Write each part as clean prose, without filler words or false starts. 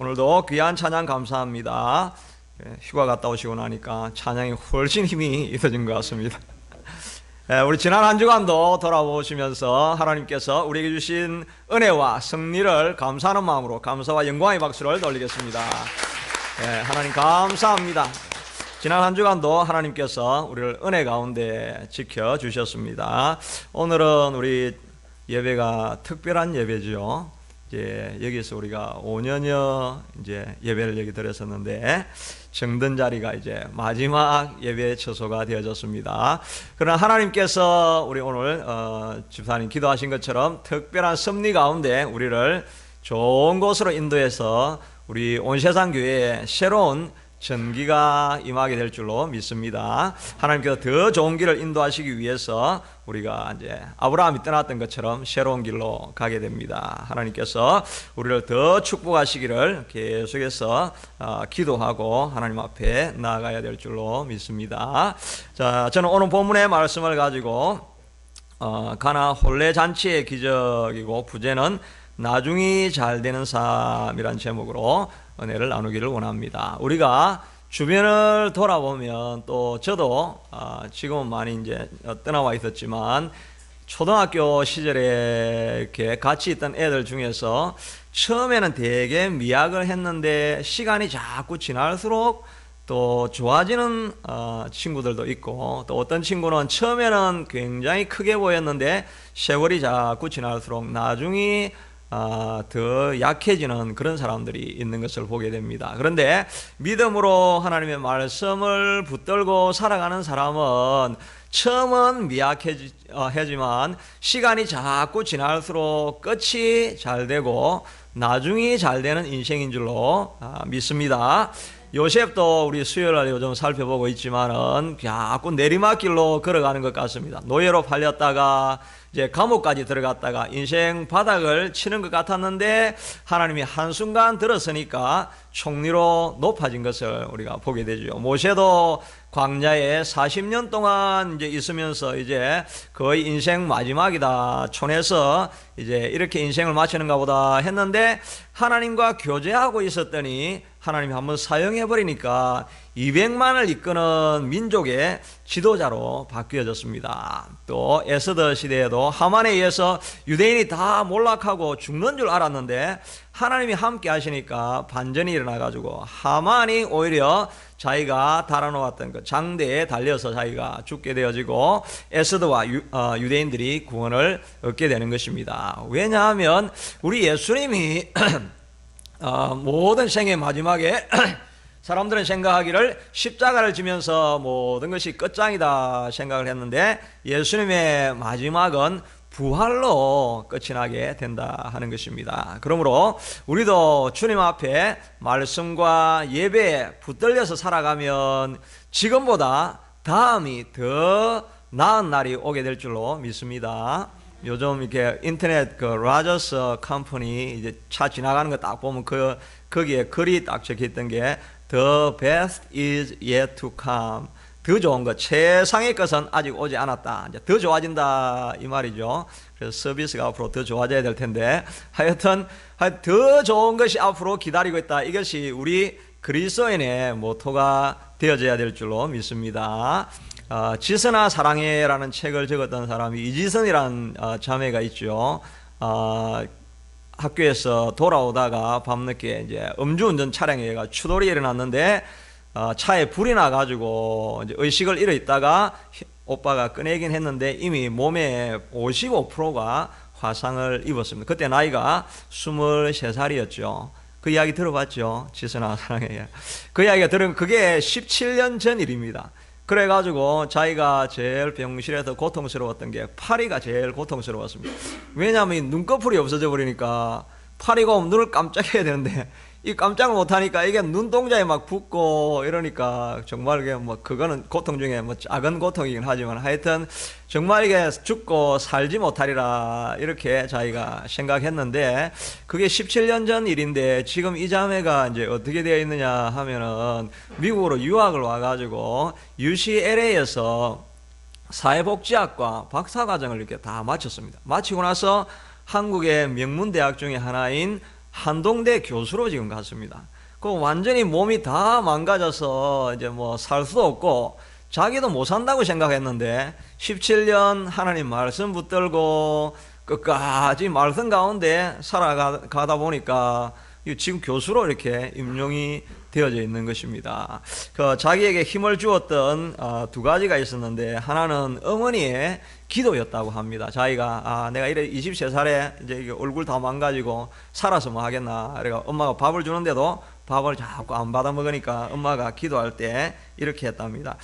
오늘도 귀한 찬양 감사합니다. 휴가 갔다 오시고 나니까 찬양이 훨씬 힘이 있어진 것 같습니다. 우리 지난 한 주간도 돌아보시면서 하나님께서 우리에게 주신 은혜와 승리를 감사하는 마음으로 감사와 영광의 박수를 돌리겠습니다. 하나님 감사합니다. 지난 한 주간도 하나님께서 우리를 은혜 가운데 지켜주셨습니다. 오늘은 우리 예배가 특별한 예배죠. 이제 여기서 우리가 5년여 이제 예배를 여기 드렸었는데 정든 자리가 이제 마지막 예배 처소가 되어졌습니다. 그러나 하나님께서 우리 오늘 집사님 기도하신 것처럼 특별한 섭리 가운데 우리를 좋은 곳으로 인도해서 우리 온세상 교회에 새로운 전기가 임하게 될 줄로 믿습니다. 하나님께서 더 좋은 길을 인도하시기 위해서 우리가 이제 아브라함이 떠났던 것처럼 새로운 길로 가게 됩니다. 하나님께서 우리를 더 축복하시기를 계속해서 기도하고 하나님 앞에 나아가야 될 줄로 믿습니다. 자, 저는 오늘 본문의 말씀을 가지고 가나 혼례 잔치의 기적이고 부제는 나중이 잘 되는 삶이란 제목으로 은혜를 나누기를 원합니다. 우리가 주변을 돌아보면 또 저도 지금은 많이 이제 떠나와 있었지만 초등학교 시절에 이렇게 같이 있던 애들 중에서 처음에는 되게 미약을 했는데 시간이 자꾸 지날수록 또 좋아지는 친구들도 있고, 또 어떤 친구는 처음에는 굉장히 크게 보였는데 세월이 자꾸 지날수록 나중에 더 약해지는 그런 사람들이 있는 것을 보게 됩니다. 그런데 믿음으로 하나님의 말씀을 붙들고 살아가는 사람은 처음은 미약하지만 시간이 자꾸 지날수록 끝이 잘 되고 나중이 잘 되는 인생인 줄로 믿습니다. 요셉도 우리 수요일날 요즘 살펴보고 있지만은 자꾸 내리막길로 걸어가는 것 같습니다. 노예로 팔렸다가 이제 감옥까지 들어갔다가 인생 바닥을 치는 것 같았는데 하나님이 한순간 들었으니까 총리로 높아진 것을 우리가 보게 되죠. 모세도 광야에 40년 동안 이제 있으면서 이제 거의 인생 마지막이다, 촌에서 이제 이렇게 인생을 마치는가 보다 했는데 하나님과 교제하고 있었더니 하나님이 한번 사용해 버리니까 200만을 이끄는 민족의 지도자로 바뀌어졌습니다. 또 에스더 시대에도 하만에 의해서 유대인이 다 몰락하고 죽는 줄 알았는데 하나님이 함께 하시니까 반전이 일어나가지고 하만이 오히려 자기가 달아놓았던 그 장대에 달려서 자기가 죽게 되어지고 에스더와 유대인들이 구원을 얻게 되는 것입니다. 왜냐하면 우리 예수님이 모든 생의 마지막에 사람들은 생각하기를 십자가를 지면서 모든 것이 끝장이다 생각을 했는데 예수님의 마지막은 부활로 끝이 나게 된다 하는 것입니다. 그러므로 우리도 주님 앞에 말씀과 예배에 붙들려서 살아가면 지금보다 다음이 더 나은 날이 오게 될 줄로 믿습니다. 요즘 이렇게 인터넷 그 라저스 컴퍼니 이제 차 지나가는 거 딱 보면 거기에 글이 딱 적혀 있던 게 The best is yet to come. 더 좋은 것, 최상의 것은 아직 오지 않았다. 이제 더 좋아진다 이 말이죠. 그래서 서비스가 앞으로 더 좋아져야 될 텐데 하여튼 더 좋은 것이 앞으로 기다리고 있다. 이것이 우리 그리스도인의 모토가 되어져야 될 줄로 믿습니다. 지선아 사랑해라는 책을 적었던 사람이 이지선이라는 자매가 있죠. 학교에서 돌아오다가 밤늦게 이제 음주운전 차량에 추돌이 일어났는데 차에 불이 나가지고 이제 의식을 잃어 있다가 오빠가 꺼내긴 했는데 이미 몸의 55%가 화상을 입었습니다. 그때 나이가 23살이었죠. 그 이야기 들어봤죠? 지선아 사랑해. 그 이야기가 들으면 그게 17년 전 일입니다. 그래가지고 자기가 제일 병실에서 고통스러웠던 게 파리가 제일 고통스러웠습니다. 왜냐하면 눈꺼풀이 없어져 버리니까 파리가 오면 눈을 깜짝해야 되는데 이 깜짝을 못하니까 이게 눈동자에 막 붓고 이러니까 정말 이게 뭐 그거는 고통 중에 뭐 작은 고통이긴 하지만 하여튼 정말 이게 죽고 살지 못하리라 이렇게 자기가 생각했는데 그게 17년 전 일인데 지금 이 자매가 이제 어떻게 되어 있느냐 하면은 미국으로 유학을 와가지고 UCLA에서 사회복지학과 박사과정을 이렇게 다 마쳤습니다. 마치고 나서 한국의 명문 대학 중에 하나인 한동대 교수로 지금 갔습니다. 그 완전히 몸이 다 망가져서 이제 뭐 살 수도 없고 자기도 못 산다고 생각했는데 17년 하나님 말씀 붙들고 끝까지 말씀 가운데 살아가다 보니까 지금 교수로 이렇게 임용이 되어져 있는 것입니다. 그 자기에게 힘을 주었던 두 가지가 있었는데, 하나는 어머니의 기도였다고 합니다. 자기가 내가 이래 23살에 이제 얼굴 다 망가지고 살아서 뭐 하겠나, 그래가 엄마가 밥을 주는데도 밥을 자꾸 안 받아 먹으니까 엄마가 기도할 때 이렇게 했답니다.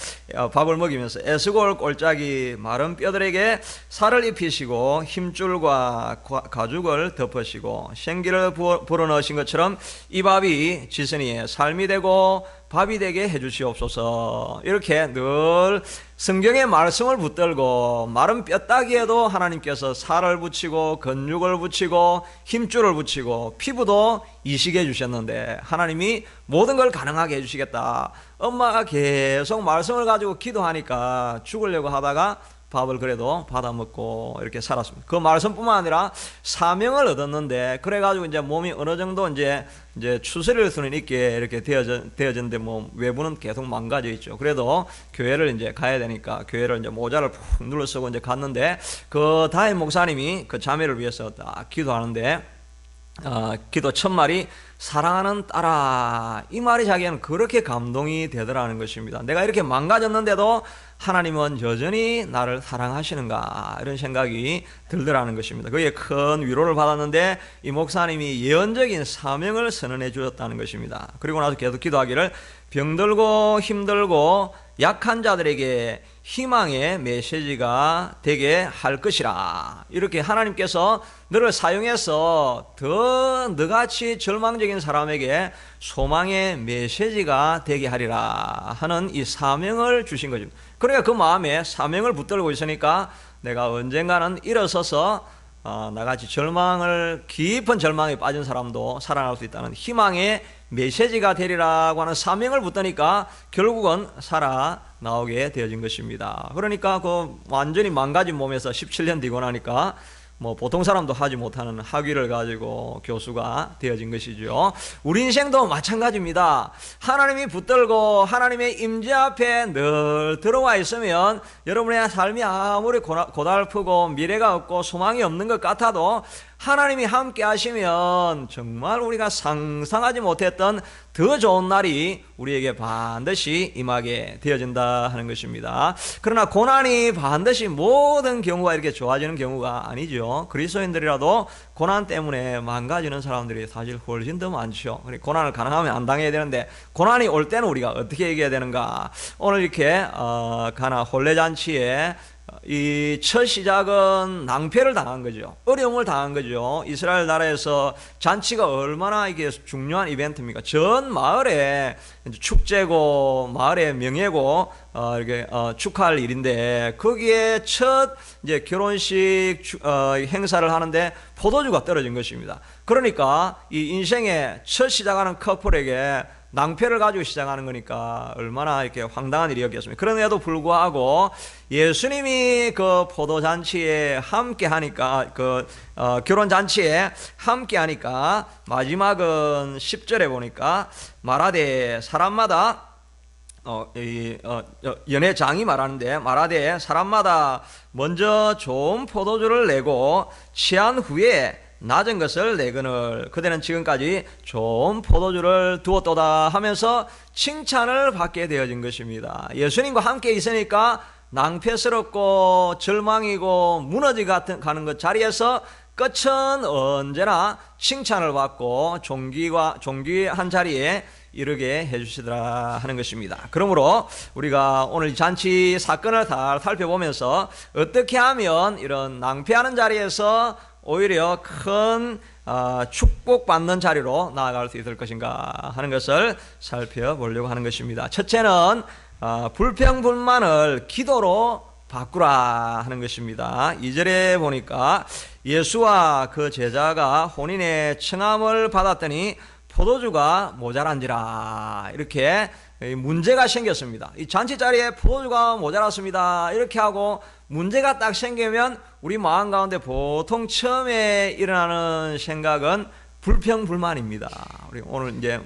밥을 먹이면서 에스골 꼴짝이 마른 뼈들에게 살을 입히시고 힘줄과 가죽을 덮으시고 생기를 불어넣으신 것처럼 이 밥이 지선이의 삶이 되고 밥이 되게 해주시옵소서. 이렇게 늘 성경의 말씀을 붙들고 마른 뼈다귀에도 하나님께서 살을 붙이고 근육을 붙이고 힘줄을 붙이고 피부도 이식해 주셨는데 하나님이 모든 걸 가능하게 해주시겠다. 엄마가 계속 말씀을 가지고 기도하니까 죽으려고 하다가 밥을 그래도 받아 먹고 이렇게 살았습니다. 그 말씀뿐만 아니라 사명을 얻었는데, 그래가지고 이제 몸이 어느 정도 이제 추스릴 수는 있게 이렇게 되어졌는데 뭐 외부는 계속 망가져 있죠. 그래도 교회를 이제 가야 되니까 교회를 이제 모자를 푹 눌러 쓰고 이제 갔는데, 그 담임 목사님이 그 자매를 위해서 딱 기도하는데 기도 첫 말이 사랑하는 딸아, 이 말이 자기는 그렇게 감동이 되더라는 것입니다. 내가 이렇게 망가졌는데도 하나님은 여전히 나를 사랑하시는가, 이런 생각이 들더라는 것입니다. 거기에 큰 위로를 받았는데 이 목사님이 예언적인 사명을 선언해 주셨다는 것입니다. 그리고 나서 계속 기도하기를 병들고 힘들고 약한 자들에게 희망의 메시지가 되게 할 것이라. 이렇게 하나님께서 너를 사용해서 더 너같이 절망적인 사람에게 소망의 메시지가 되게 하리라 하는 이 사명을 주신 거죠. 그러니까 그 마음에 사명을 붙들고 있으니까 내가 언젠가는 일어서서 나같이 깊은 절망에 빠진 사람도 살아날 수 있다는 희망의 메시지가 되리라고 하는 사명을 붙드니까 결국은 살아나오게 되어진 것입니다. 그러니까 그 완전히 망가진 몸에서 17년 뒤고 나니까 뭐 보통 사람도 하지 못하는 학위를 가지고 교수가 되어진 것이죠. 우리 인생도 마찬가지입니다. 하나님이 붙들고 하나님의 임재 앞에 늘 들어와 있으면 여러분의 삶이 아무리 고달프고 미래가 없고 소망이 없는 것 같아도 하나님이 함께 하시면 정말 우리가 상상하지 못했던 더 좋은 날이 우리에게 반드시 임하게 되어진다 하는 것입니다. 그러나 고난이 반드시 모든 경우가 이렇게 좋아지는 경우가 아니죠. 그리스도인들이라도 고난 때문에 망가지는 사람들이 사실 훨씬 더 많죠. 고난을 가능하면 안 당해야 되는데 고난이 올 때는 우리가 어떻게 얘기해야 되는가. 오늘 이렇게 가나 혼례잔치에 이 첫 시작은 낭패를 당한 거죠. 어려움을 당한 거죠. 이스라엘 나라에서 잔치가 얼마나 이게 중요한 이벤트입니까? 전 마을에 축제고 마을의 명예고 이렇게 축하할 일인데, 거기에 첫 이제 결혼식 행사를 하는데 포도주가 떨어진 것입니다. 그러니까 이 인생의 첫 시작하는 커플에게 낭패를 가지고 시작하는 거니까 얼마나 이렇게 황당한 일이었겠습니까? 그런데도 불구하고 예수님이 그 포도잔치에 함께 하니까, 결혼잔치에 함께 하니까 마지막은 10절에 보니까 말하되 사람마다 연회장이 말하는데, 말하되 사람마다 먼저 좋은 포도주를 내고 취한 후에 낮은 것을 내거늘 그대는 지금까지 좋은 포도주를 두었도다 하면서 칭찬을 받게 되어진 것입니다. 예수님과 함께 있으니까 낭패스럽고 절망이고 무너지 가는 것 자리에서 끝은 언제나 칭찬을 받고 존귀한 자리에 이르게 해주시더라 하는 것입니다. 그러므로 우리가 오늘 잔치 사건을 다 살펴보면서 어떻게 하면 이런 낭패하는 자리에서 오히려 큰 축복받는 자리로 나아갈 수 있을 것인가 하는 것을 살펴보려고 하는 것입니다. 첫째는 불평불만을 기도로 바꾸라 하는 것입니다. 2절에 보니까 예수와 그 제자가 혼인의 청함을 받았더니 포도주가 모자란지라, 이렇게 문제가 생겼습니다. 이 잔치 자리에 포도주가 모자랐습니다. 이렇게 하고 문제가 딱 생기면 우리 마음 가운데 보통 처음에 일어나는 생각은 불평불만입니다. 우리 오늘 이제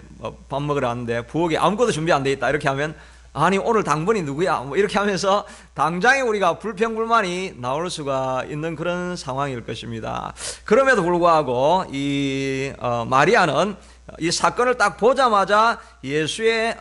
밥 먹으러 왔는데 부엌에 아무것도 준비 안 돼 있다 이렇게 하면 아니 오늘 당번이 누구야 뭐 이렇게 하면서 당장에 우리가 불평불만이 나올 수가 있는 그런 상황일 것입니다. 그럼에도 불구하고 이 마리아는 이 사건을 딱 보자마자 예수의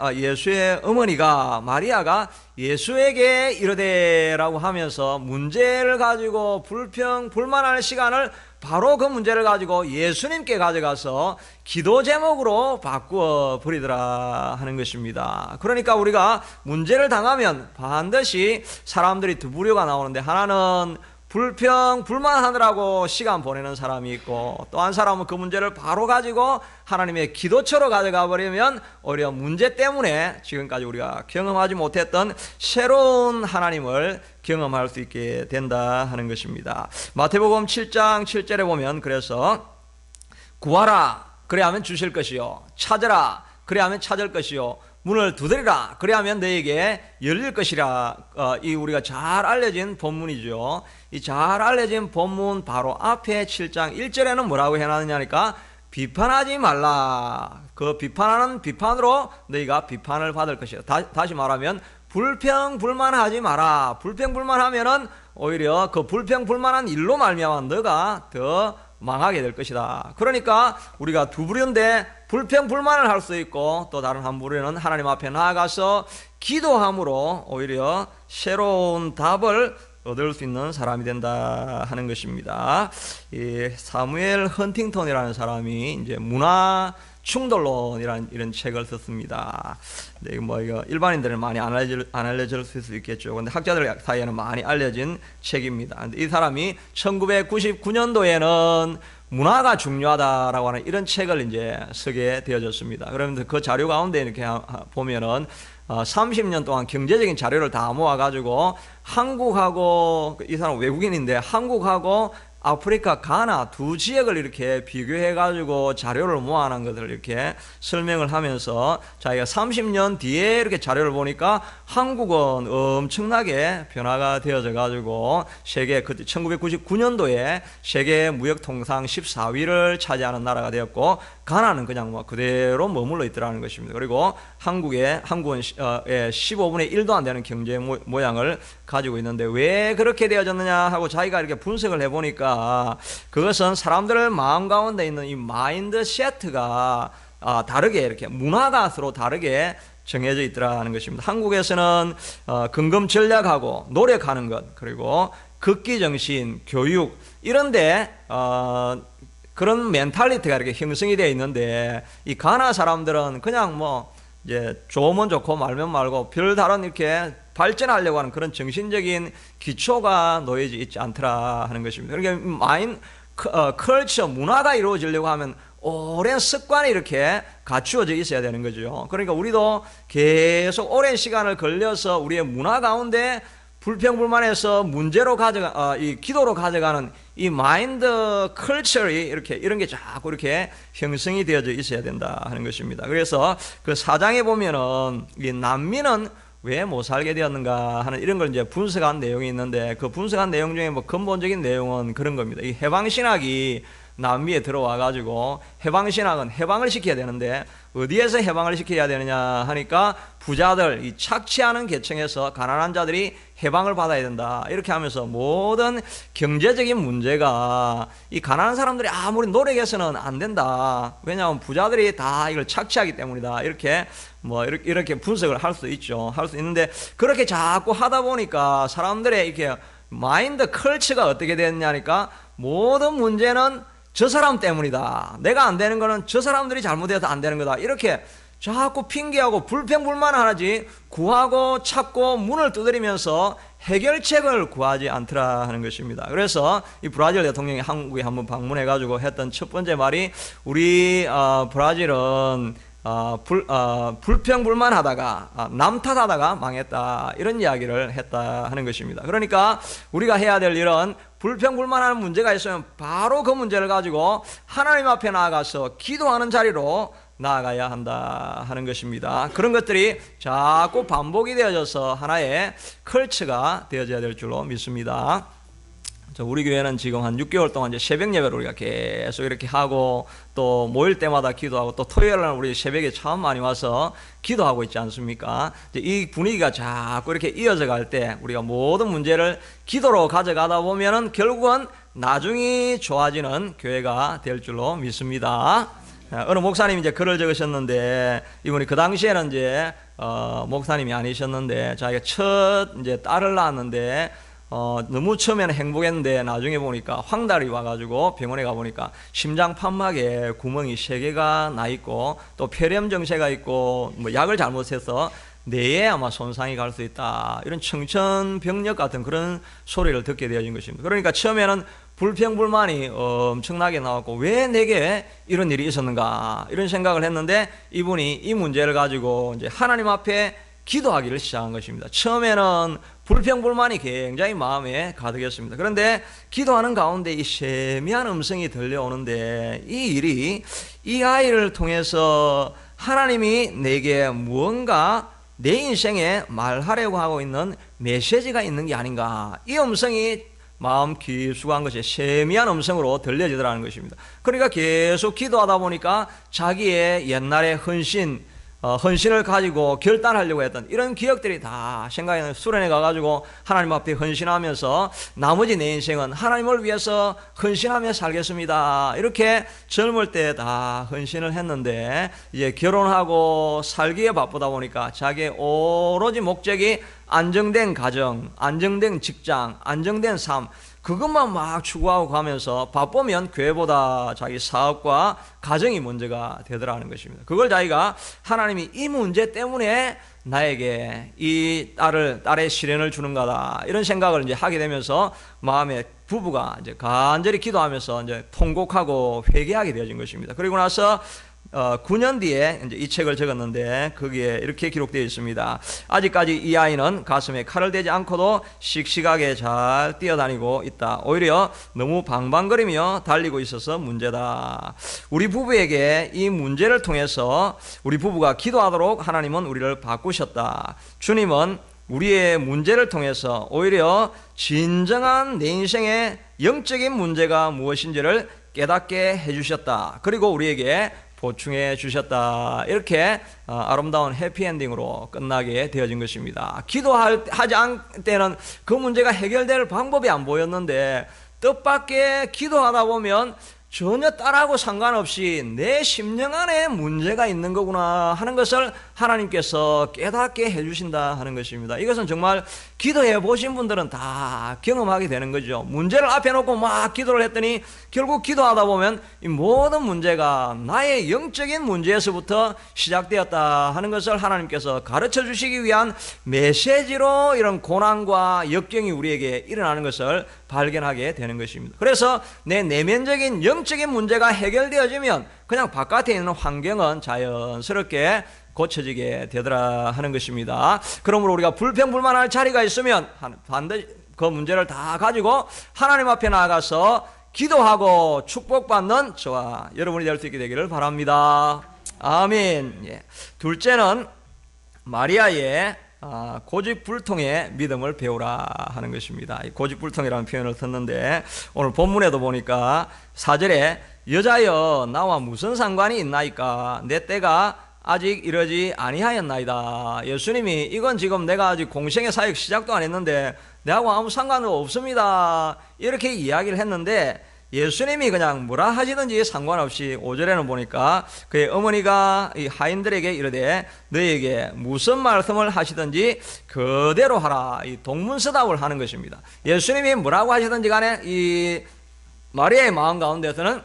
어머니가 마리아가 예수에게 이르되라고 하면서 문제를 가지고 불평불만할 시간을 바로 그 문제를 가지고 예수님께 가져가서 기도 제목으로 바꾸어 버리더라 하는 것입니다. 그러니까 우리가 문제를 당하면 반드시 사람들이 두 부류가 나오는데, 하나는 불평불만하느라고 시간 보내는 사람이 있고, 또 한 사람은 그 문제를 바로 가지고 하나님의 기도처로 가져가 버리면 오히려 문제 때문에 지금까지 우리가 경험하지 못했던 새로운 하나님을 경험할 수 있게 된다 하는 것입니다. 마태복음 7장 7절에 보면, 그래서 구하라 그래야 하면 주실 것이요, 찾으라 그래야 하면 찾을 것이요, 문을 두드리라 그래야하면 너에게 열릴 것이라. 이 우리가 잘 알려진 본문이죠. 이 잘 알려진 본문 바로 앞에 7장 1절에는 뭐라고 해놨느냐니까, 비판하지 말라. 그 비판하는 비판으로 너희가 비판을 받을 것이다. 다시 말하면 불평불만하지 마라. 불평불만하면은 오히려 그 불평불만한 일로 말미암아 너가 더 망하게 될 것이다. 그러니까 우리가 두 부류인데, 불평불만을 할 수 있고 또 다른 한 부류는 하나님 앞에 나아가서 기도함으로 오히려 새로운 답을 얻을 수 있는 사람이 된다 하는 것입니다. 이 사무엘 헌팅턴이라는 사람이 이제 문화 충돌론이라는 이런 책을 썼습니다. 근데 이거 일반인들은 많이 안 알려질 수 있겠죠. 근데 학자들 사이에는 많이 알려진 책입니다. 근데 이 사람이 1999년도에는 문화가 중요하다라고 하는 이런 책을 이제 쓰게 되어졌습니다. 그러면 그 자료 가운데 이렇게 보면은 30년 동안 경제적인 자료를 다 모아가지고 한국하고, 이 사람 외국인인데 한국하고 아프리카 가나 두 지역을 이렇게 비교해가지고 자료를 모아놓은 것을 이렇게 설명을 하면서, 자기가 30년 뒤에 이렇게 자료를 보니까 한국은 엄청나게 변화가 되어져 가지고 세계, 그때 1999년도에 세계 무역 통상 14위를 차지하는 나라가 되었고, 가나는 그냥 뭐 그대로 머물러 있더라는 것입니다. 그리고 한국은 15분의 1도 안 되는 경제 모양을 가지고 있는데, 왜 그렇게 되어졌느냐 하고 자기가 이렇게 분석을 해보니까, 그것은 사람들 마음 가운데 있는 이 마인드 세트가 다르게, 이렇게 문화가 서로 다르게 정해져 있더라는 것입니다. 한국에서는 근검 전략하고 노력하는 것, 그리고 극기정신, 교육 이런데 그런 멘탈리티가 이렇게 형성이 되어 있는데, 이 가나 사람들은 그냥 뭐 이제 좋으면 좋고 말면 말고 별다른 이렇게 발전하려고 하는 그런 정신적인 기초가 놓여져 있지 않더라 하는 것입니다. 그러니까 컬처, 문화가 이루어지려고 하면 오랜 습관이 이렇게 갖추어져 있어야 되는 거죠. 그러니까 우리도 계속 오랜 시간을 걸려서 우리의 문화 가운데 불평불만해서 문제로 이 기도로 가져가는 이 마인드 컬처리, 이렇게 이런 게 자꾸 이렇게 형성이 되어져 있어야 된다 하는 것입니다. 그래서 그 4장에 보면은 이 난민은 왜 못 살게 되었는가 하는 이런 걸 이제 분석한 내용이 있는데, 그 분석한 내용 중에 뭐 근본적인 내용은 그런 겁니다. 이 해방신학이 남미에 들어와 가지고, 해방신학은 해방을 시켜야 되는데 어디에서 해방을 시켜야 되느냐 하니까, 부자들, 이 착취하는 계층에서 가난한 자들이 해방을 받아야 된다 이렇게 하면서, 모든 경제적인 문제가 이 가난한 사람들이 아무리 노력해서는 안 된다, 왜냐하면 부자들이 다 이걸 착취하기 때문이다, 이렇게 분석을 할 수 있죠. 할 수 있는데, 그렇게 자꾸 하다 보니까 사람들의 이렇게 마인드 컬처가 어떻게 됐냐니까, 모든 문제는 저 사람 때문이다, 내가 안 되는 거는 저 사람들이 잘못해서 안 되는 거다, 이렇게 자꾸 핑계하고 불평불만을 하지, 구하고 찾고 문을 두드리면서 해결책을 구하지 않더라 하는 것입니다. 그래서 이 브라질 대통령이 한국에 한번 방문해가지고 했던 첫 번째 말이, 우리 브라질은 불평불만하다가 남 탓하다가 망했다, 이런 이야기를 했다 하는 것입니다. 그러니까 우리가 해야 될 일은, 불평불만하는 문제가 있으면 바로 그 문제를 가지고 하나님 앞에 나아가서 기도하는 자리로 나아가야 한다 하는 것입니다. 그런 것들이 자꾸 반복이 되어져서 하나의 컬처가 되어져야 될 줄로 믿습니다. 우리 교회는 지금 한 6개월 동안 이제 새벽 예배를 우리가 계속 이렇게 하고 또 모일 때마다 기도하고 또 토요일 날 우리 새벽에 참 많이 와서 기도하고 있지 않습니까? 이제 이 분위기가 자꾸 이렇게 이어져 갈 때 우리가 모든 문제를 기도로 가져가다 보면은 결국은 나중이 좋아지는 교회가 될 줄로 믿습니다. 어느 목사님이 이제 글을 적으셨는데 이분이 그 당시에는 이제 목사님이 아니셨는데 자기가 첫 이제 딸을 낳았는데 너무 처음에는 행복했는데 나중에 보니까 황달이 와가지고 병원에 가보니까 심장 판막에 구멍이 3개가 나 있고 또 폐렴 증세가 있고 뭐 약을 잘못해서 뇌에 아마 손상이 갈 수 있다, 이런 청천벽력 같은 그런 소리를 듣게 되어진 것입니다. 그러니까 처음에는 불평불만이 엄청나게 나왔고 왜 내게 이런 일이 있었는가 이런 생각을 했는데 이분이 이 문제를 가지고 이제 하나님 앞에 기도하기를 시작한 것입니다. 처음에는 불평불만이 굉장히 마음에 가득했습니다. 그런데 기도하는 가운데 이 세미한 음성이 들려오는데 이 일이 이 아이를 통해서 하나님이 내게 무언가 내 인생에 말하려고 하고 있는 메시지가 있는 게 아닌가, 이 음성이 마음 깊숙한 것이 세미한 음성으로 들려지더라는 것입니다. 그러니까 계속 기도하다 보니까 자기의 옛날의 헌신을 가지고 결단하려고 했던 이런 기억들이 다 생각이 나요. 수련회 가가지고 하나님 앞에 헌신하면서 나머지 내 인생은 하나님을 위해서 헌신하며 살겠습니다, 이렇게 젊을 때 다 헌신을 했는데 이제 결혼하고 살기에 바쁘다 보니까 자기의 오로지 목적이 안정된 가정, 안정된 직장, 안정된 삶, 그것만 막 추구하고 가면서 바쁘면 교회보다 자기 사업과 가정이 문제가 되더라는 것입니다. 그걸 자기가 하나님이 이 문제 때문에 나에게 이 딸의 시련을 주는 거다, 이런 생각을 이제 하게 되면서 마음에 부부가 이제 간절히 기도하면서 이제 통곡하고 회개하게 되어진 것입니다. 그리고 나서 9년 뒤에 이제 이 책을 적었는데 거기에 이렇게 기록되어 있습니다. 아직까지 이 아이는 가슴에 칼을 대지 않고도 씩씩하게 잘 뛰어다니고 있다. 오히려 너무 방방거리며 달리고 있어서 문제다. 우리 부부에게 이 문제를 통해서 우리 부부가 기도하도록 하나님은 우리를 바꾸셨다. 주님은 우리의 문제를 통해서 오히려 진정한 내 인생의 영적인 문제가 무엇인지를 깨닫게 해주셨다. 그리고 우리에게 보충해 주셨다. 이렇게 아름다운 해피엔딩으로 끝나게 되어진 것입니다. 기도하지 않을 때는 그 문제가 해결될 방법이 안 보였는데 뜻밖의 기도하다 보면 전혀 딸하고 상관없이 내 심령 안에 문제가 있는 거구나 하는 것을 하나님께서 깨닫게 해주신다 하는 것입니다. 이것은 정말 기도해 보신 분들은 다 경험하게 되는 거죠. 문제를 앞에 놓고 막 기도를 했더니 결국 기도하다 보면 이 모든 문제가 나의 영적인 문제에서부터 시작되었다 하는 것을 하나님께서 가르쳐 주시기 위한 메시지로 이런 고난과 역경이 우리에게 일어나는 것을 발견하게 되는 것입니다. 그래서 내 내면적인 영적인 문제가 해결되어지면 그냥 바깥에 있는 환경은 자연스럽게 고쳐지게 되더라 하는 것입니다. 그러므로 우리가 불평불만할 자리가 있으면 반드시 그 문제를 다 가지고 하나님 앞에 나아가서 기도하고 축복받는 저와 여러분이 될 수 있게 되기를 바랍니다. 아멘. 예. 둘째는 마리아의 고집불통의 믿음을 배우라 하는 것입니다. 고집불통이라는 표현을 썼는데 오늘 본문에도 보니까 4절에 여자여 나와 무슨 상관이 있나이까 내 때가 아직 이러지 아니하였나이다. 예수님이 이건 지금 내가 아직 공생의 사역 시작도 안 했는데 내하고 아무 상관은 없습니다, 이렇게 이야기를 했는데 예수님이 그냥 뭐라 하시든지 상관없이 5절에는 보니까 그의 어머니가 이 하인들에게 이르되 너에게 무슨 말씀을 하시든지 그대로 하라. 이 동문서답을 하는 것입니다. 예수님이 뭐라고 하시든지 간에 이 마리아의 마음 가운데서는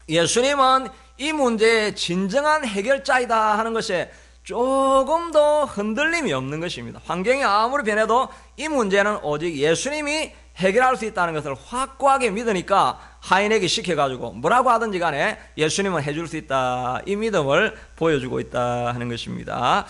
예수님은 이 문제의 진정한 해결자이다 하는 것에 조금도 흔들림이 없는 것입니다. 환경이 아무리 변해도 이 문제는 오직 예수님이 해결할 수 있다는 것을 확고하게 믿으니까 하인에게 시켜가지고 뭐라고 하든지 간에 예수님은 해줄 수 있다, 이 믿음을 보여주고 있다 하는 것입니다.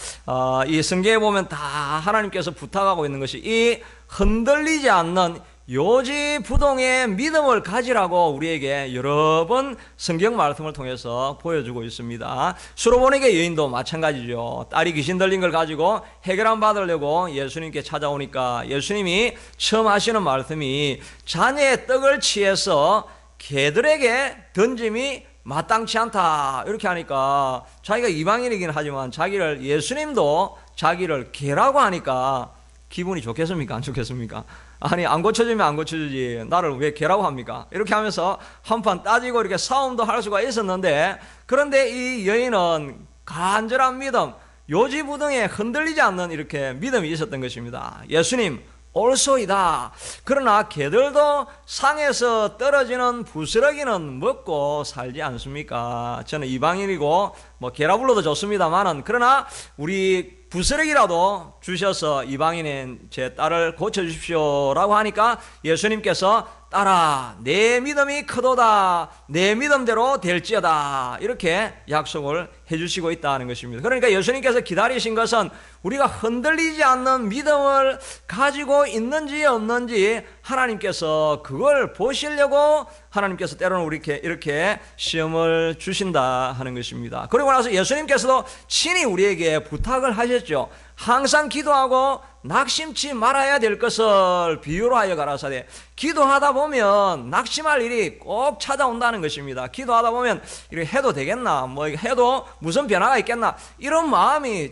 이 성경에 보면 다 하나님께서 부탁하고 있는 것이 이 흔들리지 않는 요지부동의 믿음을 가지라고 우리에게 여러 번 성경 말씀을 통해서 보여주고 있습니다. 수로보니게 여인도 마찬가지죠. 딸이 귀신 들린 걸 가지고 해결함 받으려고 예수님께 찾아오니까 예수님이 처음 하시는 말씀이 자녀의 떡을 취해서 개들에게 던짐이 마땅치 않다 이렇게 하니까 자기가 이방인이긴 하지만 자기를 예수님도 자기를 개라고 하니까 기분이 좋겠습니까? 안 좋겠습니까? 아니 안 고쳐주면 안 고쳐주지 나를 왜 개라고 합니까? 이렇게 하면서 한판 따지고 이렇게 싸움도 할 수가 있었는데, 그런데 이 여인은 간절한 믿음, 요지부동에 흔들리지 않는 이렇게 믿음이 있었던 것입니다. 예수님 올소이다. 그러나 개들도 상에서 떨어지는 부스러기는 먹고 살지 않습니까? 저는 이방인이고 뭐 개라 불러도 좋습니다만은, 그러나 우리 부스러기라도 주셔서 이방인인 제 딸을 고쳐주십시오라고 하니까 예수님께서 딸아 내 믿음이 크도다, 내 믿음대로 될지어다 이렇게 약속을 해주시고 있다는 것입니다. 그러니까 예수님께서 기다리신 것은 우리가 흔들리지 않는 믿음을 가지고 있는지 없는지 하나님께서 그걸 보시려고 하나님께서 때로는 우리에게 이렇게 시험을 주신다 하는 것입니다. 그리고 나서 예수님께서도 친히 우리에게 부탁을 하셨죠. 항상 기도하고 낙심치 말아야 될 것을 비유로 하여 가라사대. 기도하다 보면 낙심할 일이 꼭 찾아온다는 것입니다. 기도하다 보면 이렇게 해도 되겠나, 뭐 해도 무슨 변화가 있겠나, 이런 마음이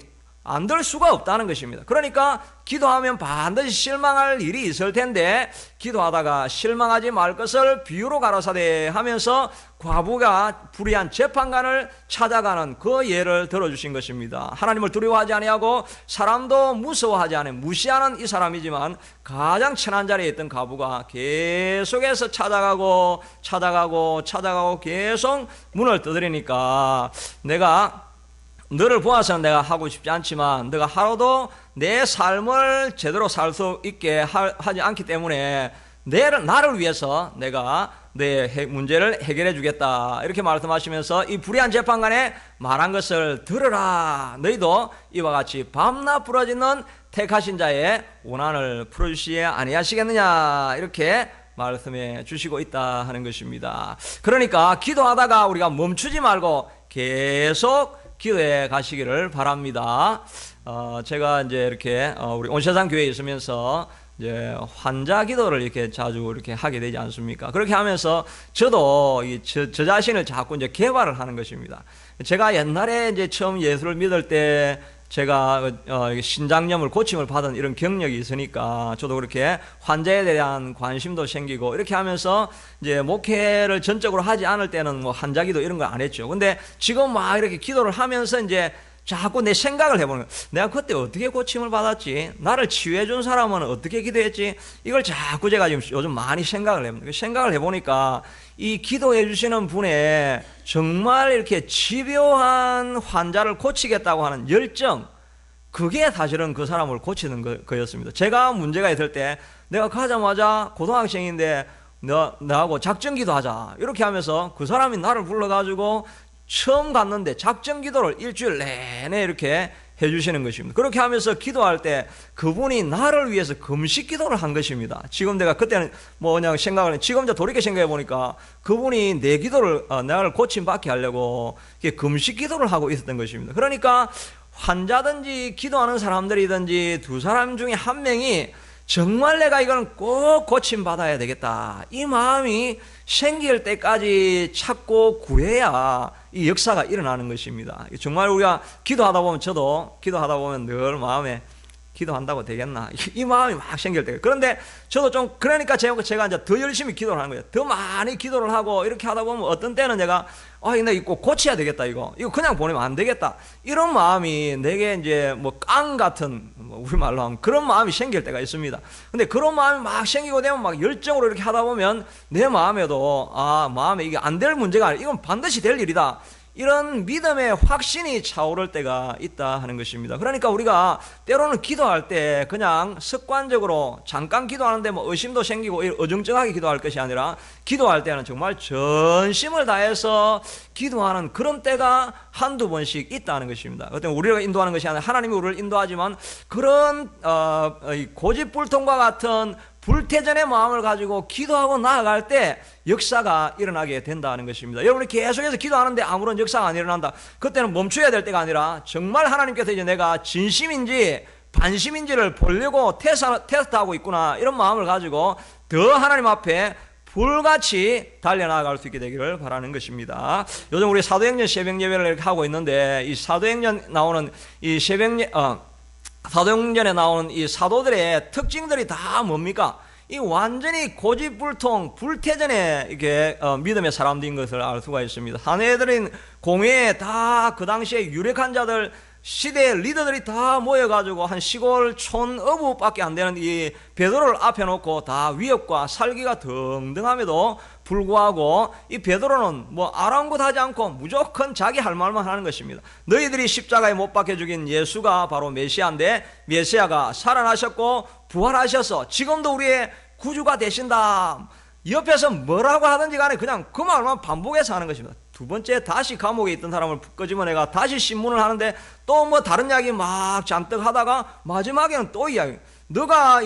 안 들 수가 없다는 것입니다. 그러니까 기도하면 반드시 실망할 일이 있을 텐데 기도하다가 실망하지 말 것을 비유로 가라사대 하면서 과부가 불의한 재판관을 찾아가는 그 예를 들어주신 것입니다. 하나님을 두려워하지 아니하고 사람도 무서워하지 않아 무시하는 이 사람이지만 가장 천한 자리에 있던 과부가 계속해서 찾아가고 계속 문을 두드리니까 내가 너를 보아서 내가 하고 싶지 않지만 너가 하루도 내 삶을 제대로 살 수 있게 하지 않기 때문에 나를 위해서 내가 내 문제를 해결해 주겠다 이렇게 말씀하시면서 이 불의한 재판관에 말한 것을 들으라. 너희도 이와 같이 밤낮 부러지는 택하신 자의 원한을 풀어주시지 아니하시겠느냐 이렇게 말씀해 주시고 있다 하는 것입니다. 그러니까 기도하다가 우리가 멈추지 말고 계속 기도해 가시기를 바랍니다. 제가 이제 이렇게 우리 온세상 교회에 있으면서 이제 환자 기도를 이렇게 자주 이렇게 하게 되지 않습니까? 그렇게 하면서 저도 저 자신을 자꾸 이제 개발을 하는 것입니다. 제가 옛날에 이제 처음 예수를 믿을 때 제가 신장염을 고침을 받은 이런 경력이 있으니까 저도 그렇게 환자에 대한 관심도 생기고 이렇게 하면서 이제 목회를 전적으로 하지 않을 때는 뭐 환자기도 이런 걸 안 했죠. 근데 지금 막 이렇게 기도를 하면서 이제 자꾸 내 생각을 해보는 거예요. 내가 그때 어떻게 고침을 받았지? 나를 치유해 준 사람은 어떻게 기도했지? 이걸 자꾸 제가 지금 요즘 많이 생각을 해봅니다. 생각을 해보니까 이 기도해 주시는 분의 정말 이렇게 집요한 환자를 고치겠다고 하는 열정, 그게 사실은 그 사람을 고치는 거였습니다. 제가 문제가 있을 때 내가 가자마자 고등학생인데 나하고 작전기도 하자 이렇게 하면서 그 사람이 나를 불러가지고 처음 갔는데 작전기도를 일주일 내내 이렇게 해주시는 것입니다. 그렇게 하면서 기도할 때 그분이 나를 위해서 금식기도를 한 것입니다. 지금 내가 그때는 그냥 생각을 지금 이제 돌이켜 생각해 보니까 그분이 내 기도를 나를 고침받게 하려고 금식기도를 하고 있었던 것입니다. 그러니까 환자든지 기도하는 사람들이든지 두 사람 중에 한 명이 정말 내가 이거는 꼭 고침받아야 되겠다 이 마음이 생길 때까지 찾고 구해야 이 역사가 일어나는 것입니다. 정말 우리가 기도하다 보면, 저도 기도하다 보면 늘 마음에 기도한다고 되겠나 이 마음이 막 생길 때, 그런데 저도 좀 그러니까 제가 이제 더 열심히 기도를 하는 거예요. 더 많이 기도를 하고 이렇게 하다 보면 어떤 때는 내가 근데 이거 고쳐야 되겠다, 이거 그냥 보내면 안 되겠다 이런 마음이 내게 이제 뭐 깡 같은 우리말로 하면 그런 마음이 생길 때가 있습니다. 근데 그런 마음이 막 생기고 되면 막 열정으로 이렇게 하다 보면 내 마음에도 마음에 이게 안 될 문제가 아니라 이건 반드시 될 일이다 이런 믿음의 확신이 차오를 때가 있다 하는 것입니다. 그러니까 우리가 때로는 기도할 때 그냥 습관적으로 잠깐 기도하는데 뭐 의심도 생기고 어정쩡하게 기도할 것이 아니라 기도할 때는 정말 전심을 다해서 기도하는 그런 때가 한두 번씩 있다는 것입니다. 그때 우리가 인도하는 것이 아니라 하나님이 우리를 인도하지만 그런 고집불통과 같은 불태전의 마음을 가지고 기도하고 나아갈 때 역사가 일어나게 된다는 것입니다. 여러분이 계속해서 기도하는데 아무런 역사가 안 일어난다. 그때는 멈춰야 될 때가 아니라 정말 하나님께서 이제 내가 진심인지 반심인지를 보려고 테스트하고 있구나, 이런 마음을 가지고 더 하나님 앞에 불같이 달려나갈 수 있게 되기를 바라는 것입니다. 요즘 우리 사도행전 새벽 예배를 이렇게 하고 있는데, 이 사도행전 나오는 이 사도행전에 나오는 이 사도들의 특징들이 다 뭡니까? 이 완전히 고집불통 불태전에 이게 믿음의 사람들인 것을 알 수가 있습니다. 사내들인 공회에 다 그 당시에 유력한 자들, 시대의 리더들이 다 모여가지고 한 시골 촌 어부밖에 안 되는 이 베드로를 앞에 놓고 다 위협과 살기가 등등함에도 불구하고 이 베드로는 뭐 아랑곳 하지 않고 무조건 자기 할 말만 하는 것입니다. 너희들이 십자가에 못 박혀 죽인 예수가 바로 메시아인데, 메시아가 살아나셨고 부활하셔서 지금도 우리의 구주가 되신다. 옆에서 뭐라고 하든지 간에 그냥 그 말만 반복해서 하는 것입니다. 두 번째, 다시 감옥에 있던 사람을 끄집어내가 다시 신문을 하는데 또 뭐 다른 이야기 막 잔뜩 하다가 마지막에는 또 이야기, 너가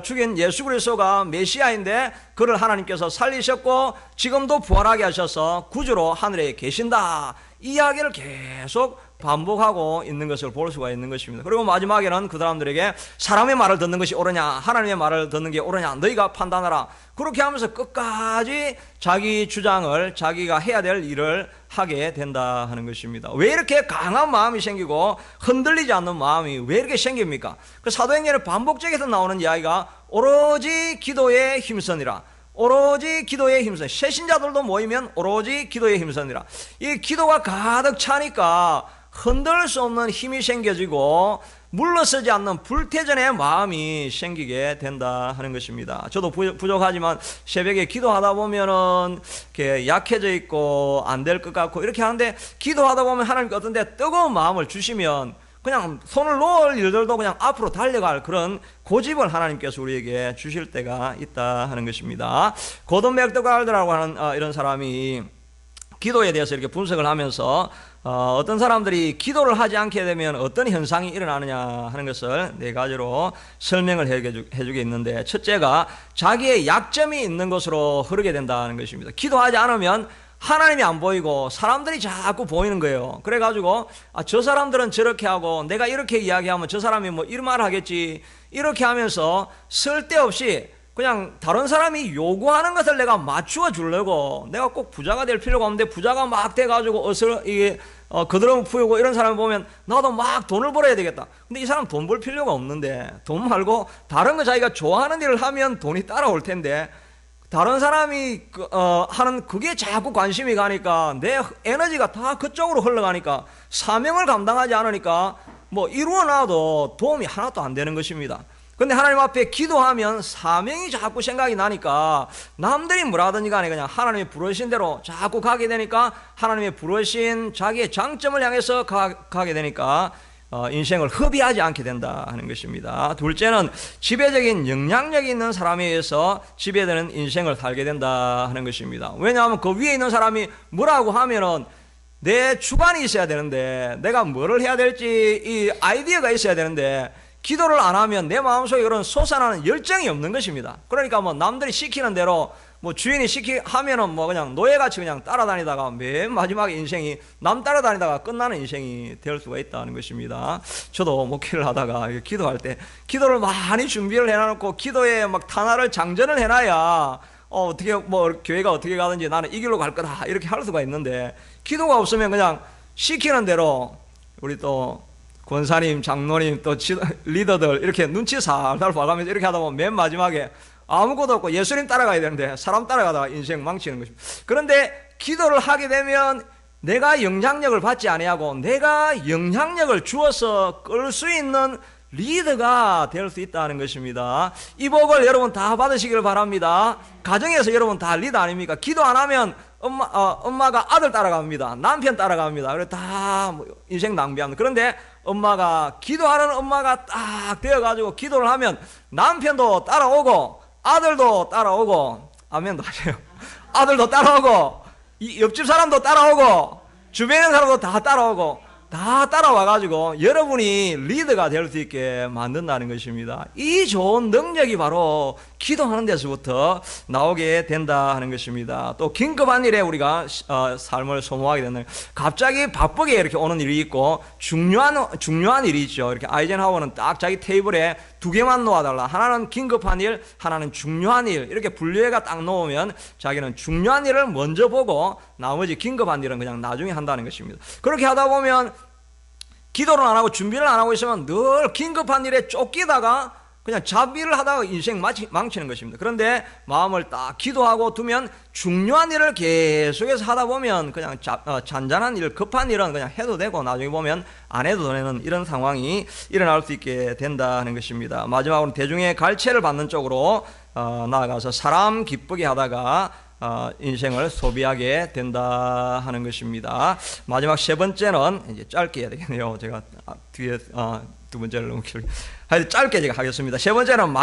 죽인 예수 그리스도가 메시아인데 그를 하나님께서 살리셨고 지금도 부활하게 하셔서 구주로 하늘에 계신다, 이 이야기를 계속 반복하고 있는 것을 볼 수가 있는 것입니다. 그리고 마지막에는 그 사람들에게 사람의 말을 듣는 것이 옳으냐, 하나님의 말을 듣는 게 옳으냐, 너희가 판단하라, 그렇게 하면서 끝까지 자기 주장을, 자기가 해야 될 일을 하게 된다 하는 것입니다. 왜 이렇게 강한 마음이 생기고 흔들리지 않는 마음이 왜 이렇게 생깁니까? 그 사도행전의 반복적에서 나오는 이야기가 오로지 기도에 힘쓰니라, 오로지 기도에 힘쓰니라, 새신자들도 모이면 오로지 기도에 힘쓰니라. 이 기도가 가득 차니까 흔들 수 없는 힘이 생겨지고 물러서지 않는 불태전의 마음이 생기게 된다 하는 것입니다. 저도 부족하지만 새벽에 기도하다 보면은 이렇게 약해져 있고 안 될 것 같고 이렇게 하는데, 기도하다 보면 하나님께 어떤 데 뜨거운 마음을 주시면 그냥 손을 놓을 일들도 그냥 앞으로 달려갈 그런 고집을 하나님께서 우리에게 주실 때가 있다 하는 것입니다. 고든 맥도갈드라고 하는 이런 사람이 기도에 대해서 이렇게 분석을 하면서 어떤 사람들이 기도를 하지 않게 되면 어떤 현상이 일어나느냐 하는 것을 네 가지로 설명을 해주게 있는데, 첫째가 자기의 약점이 있는 것으로 흐르게 된다는 것입니다. 기도하지 않으면 하나님이 안 보이고 사람들이 자꾸 보이는 거예요. 그래가지고 저 사람들은 저렇게 하고 내가 이렇게 이야기하면 저 사람이 뭐 이런 말 하겠지, 이렇게 하면서 쓸데없이 그냥 다른 사람이 요구하는 것을 내가 맞추어 주려고, 내가 꼭 부자가 될 필요가 없는데 부자가 막 돼가지고 그드럼 부이고 이런 사람을 보면 나도 막 돈을 벌어야 되겠다. 근데 이 사람 돈 벌 필요가 없는데, 돈 말고 다른 거 자기가 좋아하는 일을 하면 돈이 따라올 텐데, 다른 사람이 하는 그게 자꾸 관심이 가니까 내 에너지가 다 그쪽으로 흘러가니까 사명을 감당하지 않으니까 뭐 이루어놔도 도움이 하나도 안 되는 것입니다. 근데 하나님 앞에 기도하면 사명이 자꾸 생각이 나니까 남들이 뭐라 하든지 간에 그냥 하나님의 부르신 대로 자꾸 가게 되니까, 하나님의 부르신 자기의 장점을 향해서 가게 되니까 인생을 허비하지 않게 된다 하는 것입니다. 둘째는 지배적인 영향력이 있는 사람에 의해서 지배되는 인생을 살게 된다 하는 것입니다. 왜냐하면 그 위에 있는 사람이 뭐라고 하면은 내 주관이 있어야 되는데, 내가 뭐를 해야 될지 이 아이디어가 있어야 되는데, 기도를 안 하면 내 마음속에 그런 솟아나는 열정이 없는 것입니다. 그러니까 뭐 남들이 시키는 대로 뭐 주인이 하면은 뭐 그냥 노예같이 그냥 따라다니다가 맨 마지막에 인생이 남 따라다니다가 끝나는 인생이 될 수가 있다는 것입니다. 저도 목회를 하다가 기도할 때 기도를 많이 준비를 해놔놓고 기도에 막 탄화를 장전을 해놔야 어떻게 뭐 교회가 어떻게 가든지 나는 이 길로 갈 거다 이렇게 할 수가 있는데, 기도가 없으면 그냥 시키는 대로 우리 또 권사님, 장로님, 또 리더들 이렇게 눈치 살살 봐가면서 이렇게 하다 보면 맨 마지막에 아무것도 없고 예수님 따라가야 되는데 사람 따라가다가 인생 망치는 것입니다. 그런데 기도를 하게 되면 내가 영향력을 받지 아니하고 내가 영향력을 주어서 끌 수 있는 리더가 될 수 있다는 것입니다. 이 복을 여러분 다 받으시길 바랍니다. 가정에서 여러분 다 리더 아닙니까? 기도 안 하면 엄마가 아들 따라갑니다. 남편 따라갑니다. 그래서 다 인생 낭비합니다. 그런데 엄마가 기도하는 엄마가 딱 되어가지고 기도를 하면 남편도 따라오고 아들도 따라오고, 아멘도 하세요. 아들도 따라오고 이 옆집 사람도 따라오고 주변에 있는 사람도 다 따라오고 다 따라와가지고 여러분이 리더가 될 수 있게 만든다는 것입니다. 이 좋은 능력이 바로 기도하는 데서부터 나오게 된다 하는 것입니다. 또 긴급한 일에 우리가 삶을 소모하게 되는, 갑자기 바쁘게 이렇게 오는 일이 있고 중요한 일이 있죠. 이렇게 아이젠하워는 딱 자기 테이블에 두 개만 놓아달라, 하나는 긴급한 일, 하나는 중요한 일, 이렇게 분류해가 딱 놓으면 자기는 중요한 일을 먼저 보고 나머지 긴급한 일은 그냥 나중에 한다는 것입니다. 그렇게 하다 보면 기도를 안 하고 준비를 안 하고 있으면 늘 긴급한 일에 쫓기다가 그냥 잡일을 하다가 인생 망치는 것입니다. 그런데 마음을 딱 기도하고 두면 중요한 일을 계속해서 하다 보면 그냥 잔잔한 일, 급한 일은 그냥 해도 되고 나중에 보면 안 해도 되는 이런 상황이 일어날 수 있게 된다는 것입니다. 마지막으로 대중의 갈채를 받는 쪽으로 나아가서 사람 기쁘게 하다가 인생을 소비하게 된다 하는 것입니다. 마지막 세 번째는 이제 짧게 해야 되겠네요. 제가 뒤에 두 번째를 너무 길게 하여튼 짧게 제가 하겠습니다. 세 번째는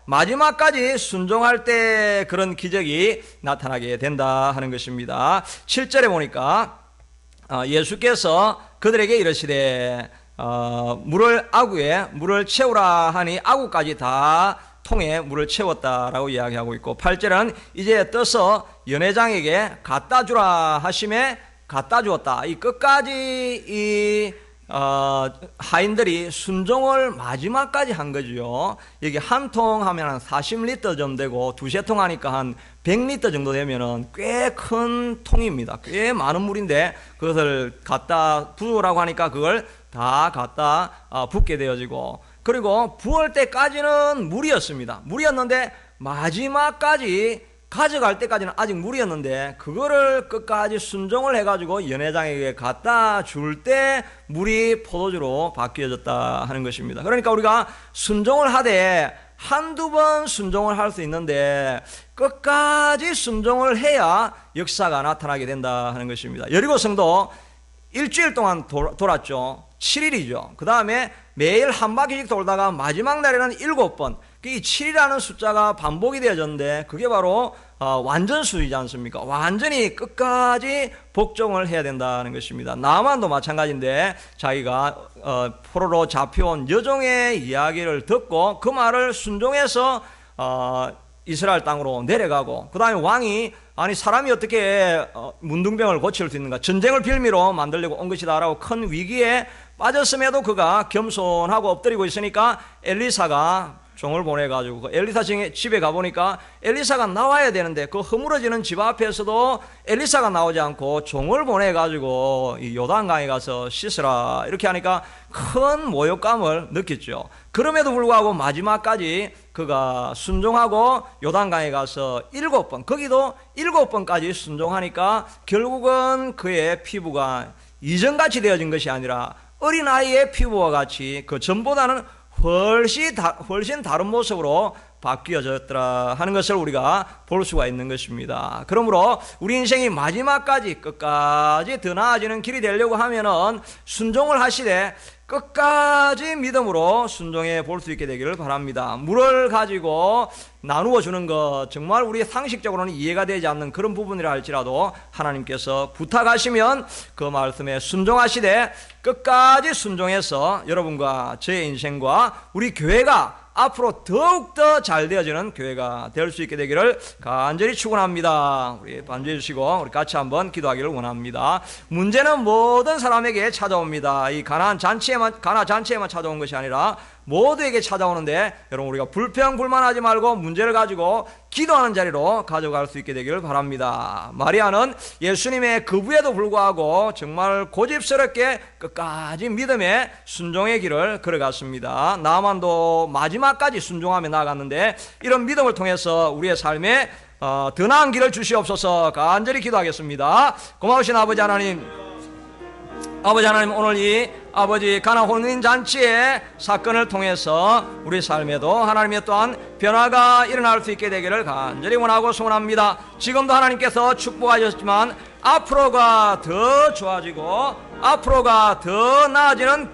마지막까지 순종할 때 그런 기적이 나타나게 된다 하는 것입니다. 7절에 보니까 예수께서 그들에게 이르시되 물을 채우라 하니 아구까지 다 통에 물을 채웠다라고 이야기하고 있고, 8절은 이제 떠서 연회장에게 갖다 주라 하심에 갖다 주었다. 이 끝까지 이 하인들이 순종을 마지막까지 한 거죠. 여기 한 통 하면 한 40리터 정도 되고 두세 통 하니까 한 100리터 정도 되면은 꽤 큰 통입니다. 꽤 많은 물인데 그것을 갖다 부으라고 하니까 그걸 다 갖다 붓게 되어지고, 그리고 부을 때까지는 물이었는데 마지막까지 가져갈 때까지는 아직 물이었는데 그거를 끝까지 순종을 해가지고 연회장에게 갖다 줄 때 물이 포도주로 바뀌어졌다 하는 것입니다. 그러니까 우리가 순종을 하되 한두 번 순종을 할 수 있는데 끝까지 순종을 해야 역사가 나타나게 된다 하는 것입니다. 여리고 성도 일주일 동안 돌았죠. 7일이죠. 그 다음에 매일 한 바퀴씩 돌다가 마지막 날에는 7번, 이 7이라는 숫자가 반복이 되어졌는데 그게 바로 완전수이지 않습니까? 완전히 끝까지 복종을 해야 된다는 것입니다. 나만도 마찬가지인데 자기가 포로로 잡혀온 여종의 이야기를 듣고 그 말을 순종해서 이스라엘 땅으로 내려가고, 그 다음에 왕이 아니 사람이 어떻게 문둥병을 고칠 수 있는가, 전쟁을 빌미로 만들려고 온 것이다 라고 큰 위기에 빠졌음에도 그가 겸손하고 엎드리고 있으니까 엘리사가 종을 보내가지고 엘리사 집에 가보니까 엘리사가 나와야 되는데 그 허물어지는 집 앞에서도 엘리사가 나오지 않고 종을 보내가지고 이 요단강에 가서 씻으라 이렇게 하니까 큰 모욕감을 느꼈죠. 그럼에도 불구하고 마지막까지 그가 순종하고 요단강에 가서 7번, 거기도 7번까지 순종하니까 결국은 그의 피부가 이전같이 되어진 것이 아니라 어린아이의 피부와 같이 그 전보다는 훨씬 다른 모습으로 바뀌어졌더라 하는 것을 우리가 볼 수가 있는 것입니다. 그러므로 우리 인생이 마지막까지 끝까지 더 나아지는 길이 되려고 하면은 순종을 하시되 끝까지 믿음으로 순종해 볼 수 있게 되기를 바랍니다. 물을 가지고 나누어 주는 것 정말 우리 상식적으로는 이해가 되지 않는 그런 부분이라 할지라도 하나님께서 부탁하시면 그 말씀에 순종하시되 끝까지 순종해서 여러분과 저의 인생과 우리 교회가 앞으로 더욱더 잘 되어지는 교회가 될 수 있게 되기를 간절히 축원합니다. 우리 반주해 주시고 우리 같이 한번 기도하기를 원합니다. 문제는 모든 사람에게 찾아옵니다. 이 가나 잔치에만 찾아온 것이 아니라 모두에게 찾아오는데 여러분 우리가 불평불만하지 말고 문제를 가지고 기도하는 자리로 가져갈 수 있게 되기를 바랍니다. 마리아는 예수님의 거부에도 불구하고 정말 고집스럽게 끝까지 믿음의 순종의 길을 걸어갔습니다. 나만도 마지막까지 순종하며 나아갔는데 이런 믿음을 통해서 우리의 삶에 더 나은 길을 주시옵소서 간절히 기도하겠습니다. 고마우신 아버지 하나님, 오늘 이 아버지 가나 혼인잔치의 사건을 통해서 우리 삶에도 하나님의 또한 변화가 일어날 수 있게 되기를 간절히 원하고 소원합니다. 지금도 하나님께서 축복하셨지만 앞으로가 더 좋아지고 앞으로가 더 나아지는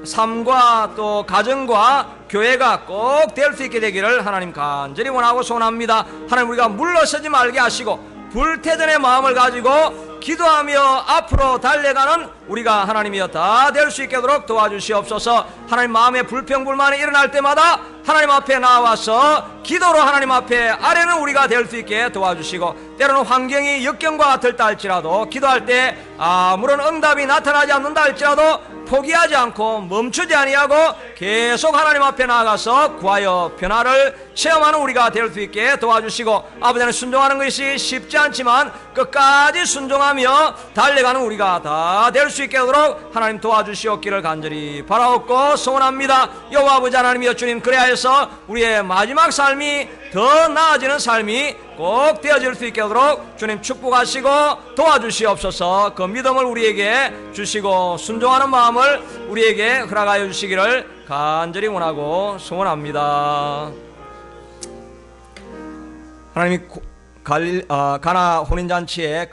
삶과 또 가정과 교회가 꼭 될 수 있게 되기를 하나님 간절히 원하고 소원합니다. 하나님 우리가 물러서지 말게 하시고 불태전의 마음을 가지고 기도하며 앞으로 달려가는 우리가 하나님이여 다 될 수 있게 하도록 도와주시옵소서. 하나님 마음에 불평불만이 일어날 때마다 하나님 앞에 나와서 기도로 하나님 앞에 아뢰는 우리가 될 수 있게 도와주시고, 때로는 환경이 역경과 같을다 할지라도 기도할 때 아무런 응답이 나타나지 않는다 할지라도 포기하지 않고 멈추지 아니하고 계속 하나님 앞에 나아가서 구하여 변화를 체험하는 우리가 될 수 있게 도와주시고, 아버지는 순종하는 것이 쉽지 않지만 끝까지 순종하며 달려가는 우리가 다 될 수 있게 하도록 하나님 도와주시옵기를 간절히 바라옵고 소원합니다. 여호와 아버지 하나님이여 주님, 그래야해서 우리의 마지막 삶이 더 나아지는 삶이 꼭 되어질 수 있게 하도록 주님 축복하시고 도와주시옵소서. 그 믿음을 우리에게 주시고 순종하는 마음을 우리에게 허락하여 주시기를 간절히 원하고 소원합니다. 하나님이 가나 혼인잔치에